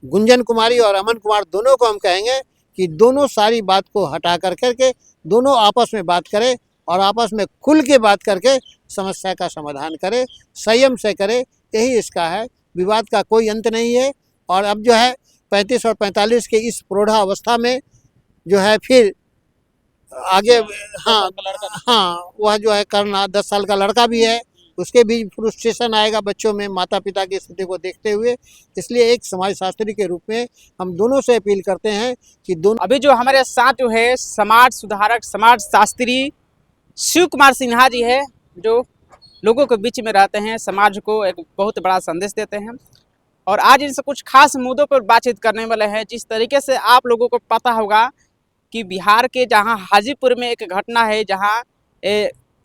गुंजन कुमारी और अमन कुमार दोनों को हम कहेंगे कि दोनों सारी बात को हटा करके दोनों आपस में बात करें और आपस में खुल के बात करके समस्या का समाधान करें, संयम से करें। यही इसका है, विवाद का कोई अंत नहीं है। और अब जो है 35 और 45 के इस प्रौढ़ा अवस्था में जो है फिर आगे, हाँ हाँ, वह जो है करना, 10 साल का लड़का भी है, उसके भी फ्रस्ट्रेशन आएगा बच्चों में माता पिता की स्थिति को देखते हुए। इसलिए एक समाज शास्त्री के रूप में हम दोनों से अपील करते हैं कि दोनों। अभी जो हमारे साथ जो है समाज सुधारक, समाज शास्त्री शिव कुमार सिन्हा जी है, जो लोगों के बीच में रहते हैं, समाज को एक बहुत बड़ा संदेश देते हैं। और आज इनसे कुछ खास मुद्दों पर बातचीत करने वाले हैं। जिस तरीके से आप लोगों को पता होगा कि बिहार के जहां हाजीपुर में एक घटना है, जहां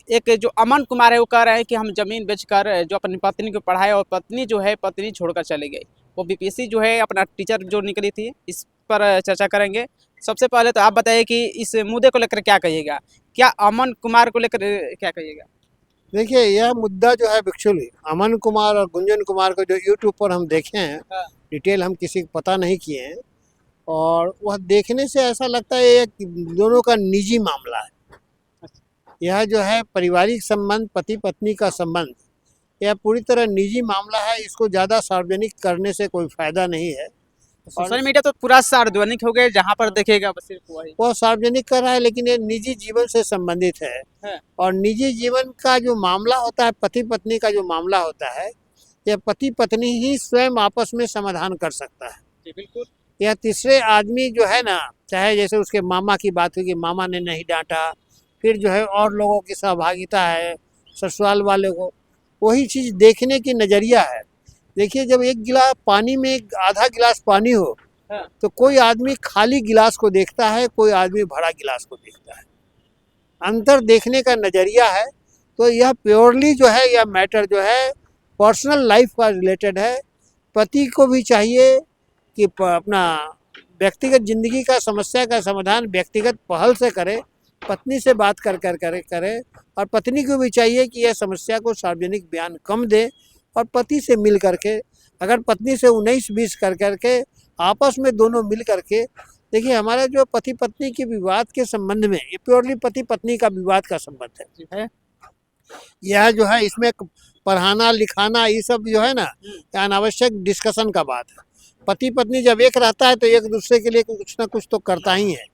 एक जो अमन कुमार है वो कह रहे हैं कि हम ज़मीन बेचकर जो अपनी पत्नी को पढ़ाए और पत्नी जो है पत्नी छोड़कर चली गई। वो बीपीएससी जो है अपना टीचर जो निकली थी, इस पर चर्चा करेंगे। सबसे पहले तो आप बताइए कि इस मुद्दे को लेकर क्या कहिएगा, क्या अमन कुमार को लेकर क्या कहिएगा? देखिए, यह मुद्दा जो है एक्चुअली अमन कुमार और गुंजन कुमार को जो यूट्यूब पर हम देखे हैं, डिटेल हम किसी को पता नहीं किए हैं, और वह देखने से ऐसा लगता है ये दोनों का निजी मामला है। यह जो है पारिवारिक संबंध, पति पत्नी का संबंध, यह पूरी तरह निजी मामला है। इसको ज़्यादा सार्वजनिक करने से कोई फायदा नहीं है। सोशल मीडिया तो पूरा सार्वजनिक हो गया, जहाँ पर देखेगा बस सिर्फ वही वो सार्वजनिक कर रहा है, लेकिन ये निजी जीवन से संबंधित है। और निजी जीवन का जो मामला होता है, पति पत्नी का जो मामला होता है, यह पति पत्नी ही स्वयं आपस में समाधान कर सकता है। जी बिल्कुल। यह तीसरे आदमी जो है ना, चाहे जैसे उसके मामा की बात हुई कि मामा ने नहीं डांटा, फिर जो है और लोगों की सहभागिता है, ससुराल वाले को, वही चीज़ देखने की नज़रिया है। देखिए, जब एक गिलास पानी में आधा गिलास पानी हो, तो कोई आदमी खाली गिलास को देखता है, कोई आदमी भरा गिलास को देखता है। अंतर देखने का नज़रिया है। तो यह प्योरली जो है, यह मैटर जो है पर्सनल लाइफ का रिलेटेड है। पति को भी चाहिए कि अपना व्यक्तिगत ज़िंदगी का समस्या का समाधान व्यक्तिगत पहल से करे, पत्नी से बात कर करे, और पत्नी को भी चाहिए कि यह समस्या को सार्वजनिक बयान कम दे, और पति से मिल करके, अगर पत्नी से 19-20 करके आपस में दोनों मिल करके, देखिए हमारा जो पति पत्नी के विवाद के संबंध में, ये प्योरली पति पत्नी का विवाद का संबंध है। यह जो है इसमें पढ़ाना लिखाना ये सब जो है ना, अनावश्यक डिस्कशन का बात है। पति पत्नी जब एक रहता है तो एक दूसरे के लिए कुछ ना कुछ तो करता ही है,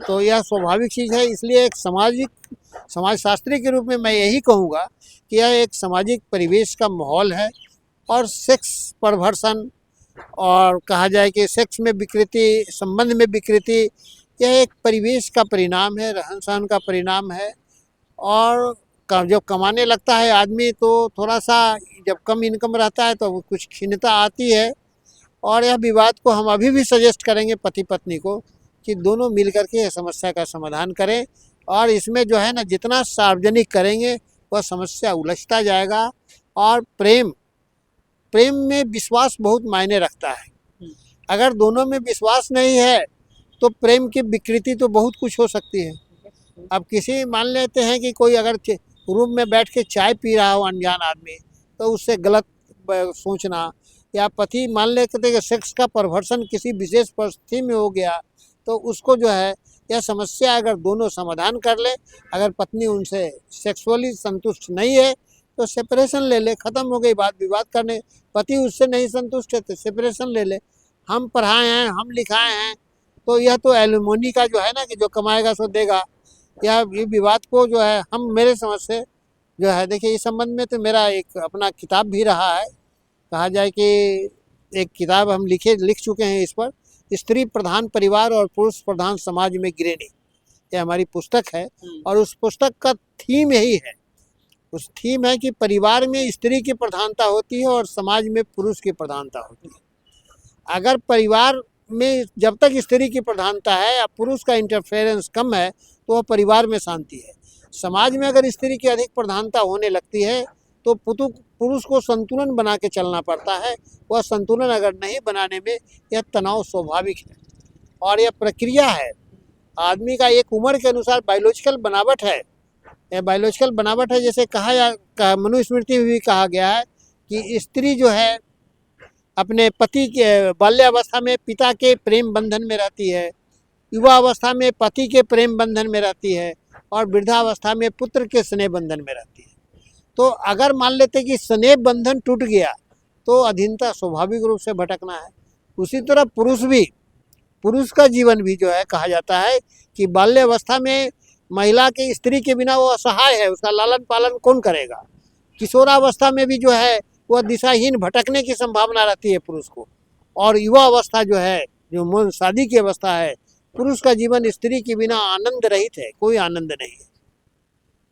तो यह स्वाभाविक चीज़ है। इसलिए एक समाजशास्त्री के रूप में मैं यही कहूँगा कि यह एक सामाजिक परिवेश का माहौल है, और सेक्स परवर्सन, और कहा जाए कि सेक्स में विकृति, संबंध में विकृति, यह एक परिवेश का परिणाम है, रहन सहन का परिणाम है। और जब कमाने लगता है आदमी, तो थोड़ा सा जब कम इनकम रहता है तो कुछ खिन्नता आती है। और यह विवाद को हम अभी भी सजेस्ट करेंगे पति पत्नी को कि दोनों मिल करके समस्या का समाधान करें। और इसमें जो है ना, जितना सार्वजनिक करेंगे वह समस्या उलझता जाएगा। और प्रेम में विश्वास बहुत मायने रखता है। अगर दोनों में विश्वास नहीं है तो प्रेम की विकृति तो बहुत कुछ हो सकती है। अब किसी मान लेते हैं कि कोई अगर रूम में बैठ के चाय पी रहा हो अनजान आदमी, तो उससे गलत सोचना, या पति मान लेते हैं कि सेक्स का परवर्सन किसी विशेष परिस्थिति में हो गया, तो उसको जो है यह समस्या अगर दोनों समाधान कर ले, अगर पत्नी उनसे सेक्सुअली संतुष्ट नहीं है तो सेपरेशन ले ले, ख़त्म हो गई बात। विवाद करने, पति उससे नहीं संतुष्ट है तो सेपरेशन ले ले। हम पढ़ाए हैं, हम लिखाए हैं, तो यह तो एलिमोनी का जो है ना कि जो कमाएगा सो देगा, या ये विवाद को जो है हम, मेरे समझ से जो है, देखिए इस संबंध में तो मेरा एक अपना किताब भी रहा है। कहा जाए कि एक किताब हम लिख चुके हैं इस पर, स्त्री प्रधान परिवार और पुरुष प्रधान समाज में गिरेनी, ये हमारी पुस्तक है। और उस पुस्तक का थीम यही है, उस थीम है कि परिवार में स्त्री की प्रधानता होती है और समाज में पुरुष की प्रधानता होती है। अगर परिवार में जब तक स्त्री की प्रधानता है या पुरुष का इंटरफेरेंस कम है, तो वह परिवार में शांति है। समाज में अगर स्त्री की अधिक प्रधानता होने लगती है तो पुरुष को संतुलन बना के चलना पड़ता है। वह संतुलन अगर नहीं बनाने में, यह तनाव स्वाभाविक है और यह प्रक्रिया है। आदमी का एक उम्र के अनुसार बायोलॉजिकल बनावट है, यह बायोलॉजिकल बनावट है। जैसे मनुस्मृति में भी कहा गया है कि स्त्री जो है अपने पति के बाल्यावस्था में पिता के प्रेम बंधन में रहती है, युवा अवस्था में पति के प्रेम बंधन में रहती है और वृद्धावस्था में पुत्र के स्नेह बंधन में रहती है। तो अगर मान लेते कि स्नेह बंधन टूट गया तो अधीनता स्वाभाविक रूप से भटकना है। उसी तरह पुरुष का जीवन भी जो है कहा जाता है कि बाल्यावस्था में महिला के स्त्री के बिना वो असहाय है, उसका लालन पालन कौन करेगा। किशोरावस्था में भी जो है वह दिशाहीन भटकने की संभावना रहती है पुरुष को। और युवा अवस्था जो है, जो शादी की अवस्था है, पुरुष का जीवन स्त्री के बिना आनंद रहित है, कोई आनंद नहीं है।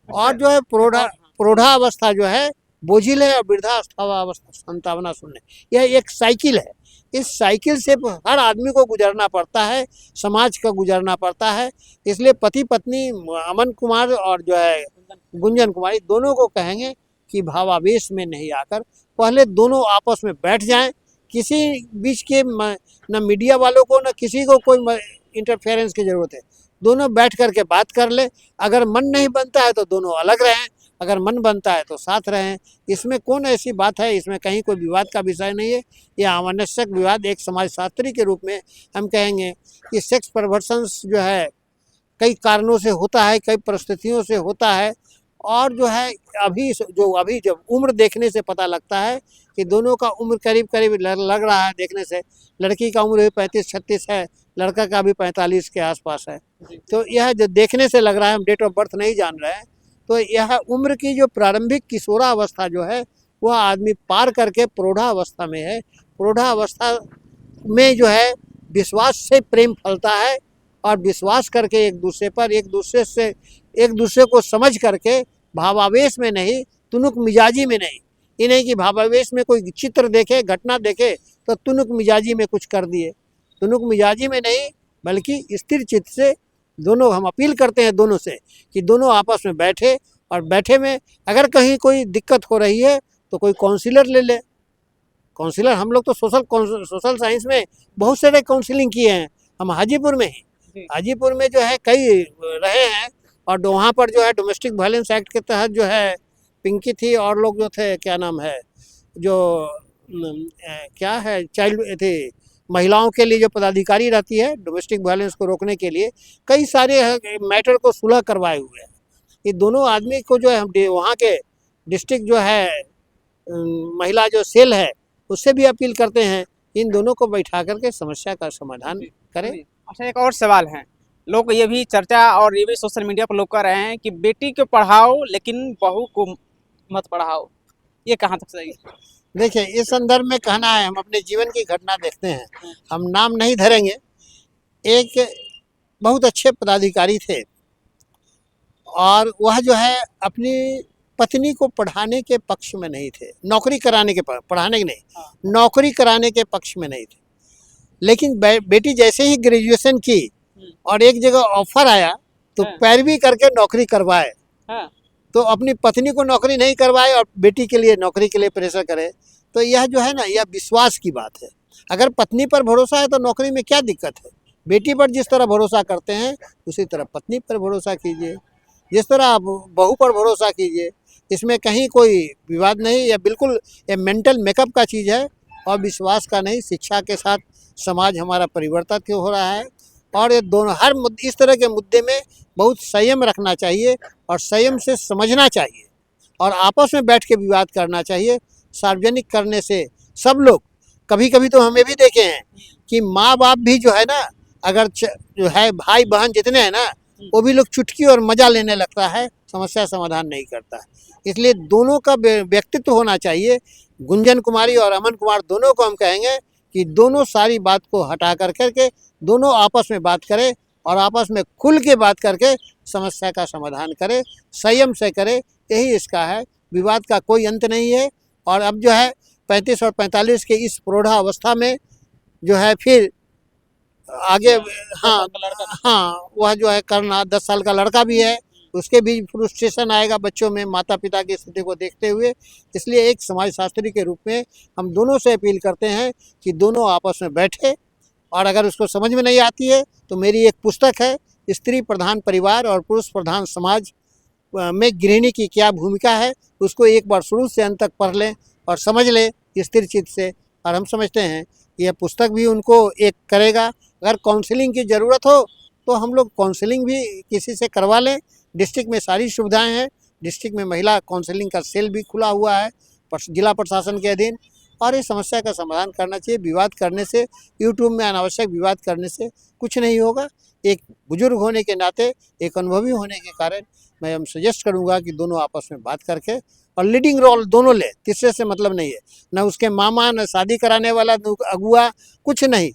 और जो है प्रौढ़ावस्था जो है बोझिल है और वृद्धावस्था संतावना शून्य। यह एक साइकिल है, इस साइकिल से हर आदमी को गुजरना पड़ता है, समाज का गुजरना पड़ता है। इसलिए पति पत्नी अमन कुमार और जो है गुंजन कुमारी दोनों को कहेंगे कि भावावेश में नहीं आकर पहले दोनों आपस में बैठ जाएं। किसी बीच के न मीडिया वालों को न किसी को कोई इंटरफेरेंस की ज़रूरत है। दोनों बैठ करके बात कर ले। अगर मन नहीं बनता है तो दोनों अलग रहें, अगर मन बनता है तो साथ रहें। इसमें कौन ऐसी बात है, इसमें कहीं कोई विवाद का विषय नहीं है। यह अनावश्यक विवाद एक समाजशास्त्री के रूप में हम कहेंगे कि सेक्स परवर्सन्स जो है कई कारणों से होता है, कई परिस्थितियों से होता है। और जो है अभी जब उम्र देखने से पता लगता है कि दोनों का उम्र करीब करीब लग रहा है। देखने से लड़की का उम्र 35-36 है, लड़का का भी 45 के आसपास है। तो यह जो देखने से लग रहा है, हम डेट ऑफ बर्थ नहीं जान रहे हैं, तो यह उम्र की जो प्रारंभिक किशोरावस्था जो है वह आदमी पार करके प्रौढ़ावस्था में है। प्रौढ़ावस्था में जो है विश्वास से प्रेम फलता है और विश्वास करके एक दूसरे को समझ करके भावावेश में नहीं, तुनुक मिजाजी में नहीं। ये नहीं कि भावावेश में कोई चित्र देखे, घटना देखे तो तुनुक मिजाजी में कुछ कर दिए। तुनुक मिजाजी में नहीं, बल्कि स्थिर चित्त से दोनों हम अपील करते हैं दोनों से कि दोनों आपस में बैठे, और बैठे में अगर कहीं कोई दिक्कत हो रही है तो कोई काउंसलर ले ले। काउंसलर हम लोग तो सोशल साइंस में बहुत सारे काउंसलिंग किए हैं। हम हाजीपुर में जो है कई रहे हैं और वहाँ पर जो है डोमेस्टिक वायलेंस एक्ट के तहत जो है पिंकी थी और लोग जो थे, क्या नाम है, जो क्या है, चाइल्ड थे, महिलाओं के लिए जो पदाधिकारी रहती है डोमेस्टिक वायलेंस को रोकने के लिए, कई सारे मैटर को सुलह करवाए हुए हैं। ये दोनों आदमी को जो है हम वहाँ के डिस्ट्रिक्ट जो है महिला जो सेल है उससे भी अपील करते हैं इन दोनों को बैठा करके समस्या का समाधान करें। अच्छा, एक और सवाल है, लोग ये भी चर्चा और ये भी सोशल मीडिया पर लोग कर रहे हैं कि बेटी को पढ़ाओ लेकिन बहू को मत पढ़ाओ, ये कहाँ तक सही है? देखिए, इस संदर्भ में कहना है, हम अपने जीवन की घटना देखते हैं, हम नाम नहीं धरेंगे। एक बहुत अच्छे पदाधिकारी थे और वह जो है अपनी पत्नी को पढ़ाने के पक्ष में नहीं थे, नौकरी कराने के पढ़ाने के नहीं, नौकरी कराने के पक्ष में नहीं थे। लेकिन बेटी जैसे ही ग्रेजुएशन की और एक जगह ऑफर आया तो पैरवी करके नौकरी करवाए। तो अपनी पत्नी को नौकरी नहीं करवाए और बेटी के लिए नौकरी के लिए प्रेशर करे। तो यह जो है ना, यह विश्वास की बात है। अगर पत्नी पर भरोसा है तो नौकरी में क्या दिक्कत है। बेटी पर जिस तरह भरोसा करते हैं उसी तरह पत्नी पर भरोसा कीजिए, जिस तरह आप बहू पर भरोसा कीजिए। इसमें कहीं कोई विवाद नहीं, यह बिल्कुल ये मेंटल मेकअप का चीज़ है और विश्वास का नहीं। शिक्षा के साथ समाज हमारा परिवर्तित हो रहा है और ये दोनों इस तरह के मुद्दे में बहुत संयम रखना चाहिए और संयम से समझना चाहिए और आपस में बैठ के विवाद करना चाहिए। सार्वजनिक करने से सब लोग, कभी कभी तो हमें भी देखे हैं कि माँ बाप भी जो है ना, अगर जो है भाई बहन जितने हैं ना, वो भी लोग चुटकी और मज़ा लेने लगता है, समस्या समाधान नहीं करता है। इसलिए दोनों का व्यक्तित्व होना चाहिए। गुंजन कुमारी और अमन कुमार दोनों को हम कहेंगे कि दोनों सारी बात को हटा करके दोनों आपस में बात करें और आपस में खुल के बात करके समस्या का समाधान करें, संयम से करें। यही इसका है, विवाद का कोई अंत नहीं है। और अब जो है 35 और 45 के इस प्रौढ़ावस्था में जो है फिर आगे वह जो है करना, 10 साल का लड़का भी है, उसके भी फ्रस्ट्रेशन आएगा बच्चों में माता पिता की स्थिति को देखते हुए। इसलिए एक समाजशास्त्री के रूप में हम दोनों से अपील करते हैं कि दोनों आपस में बैठे और अगर उसको समझ में नहीं आती है तो मेरी एक पुस्तक है, स्त्री प्रधान परिवार और पुरुष प्रधान समाज में गृहिणी की क्या भूमिका है, उसको एक बार शुरू से अंत तक पढ़ लें और समझ लें स्थिर चित्त से, और हम समझते हैं कि यह पुस्तक भी उनको एक करेगा। अगर काउंसलिंग की ज़रूरत हो तो हम लोग काउंसलिंग भी किसी से करवा लें। डिस्ट्रिक्ट में सारी सुविधाएं हैं। डिस्ट्रिक्ट में महिला काउंसलिंग का सेल भी खुला हुआ है जिला प्रशासन के अधीन। और इस समस्या का समाधान करना चाहिए। विवाद करने से, यूट्यूब में अनावश्यक विवाद करने से कुछ नहीं होगा। एक बुजुर्ग होने के नाते, एक अनुभवी होने के कारण मैं हम सजेस्ट करूंगा कि दोनों आपस में बात करके और लीडिंग रोल दोनों ले। तीसरे से मतलब नहीं है, न उसके मामा, न शादी कराने वाला, न अगुआ, कुछ नहीं।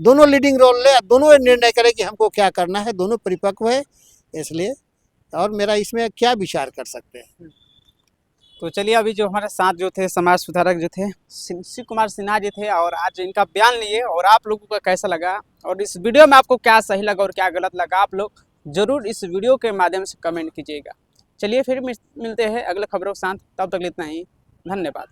दोनों लीडिंग रोल ले, दोनों निर्णय करें कि हमको क्या करना है। दोनों परिपक्व है, इसलिए और मेरा इसमें क्या विचार कर सकते हैं। तो चलिए, अभी जो हमारे साथ जो थे समाज सुधारक जो थे शिव कुमार सिन्हा जी थे, और आज इनका बयान लिए, और आप लोगों को कैसा लगा और इस वीडियो में आपको क्या सही लगा और क्या गलत लगा, आप लोग जरूर इस वीडियो के माध्यम से कमेंट कीजिएगा। चलिए फिर मिलते हैं अगले खबरों के साथ, तब तक इतना ही, धन्यवाद।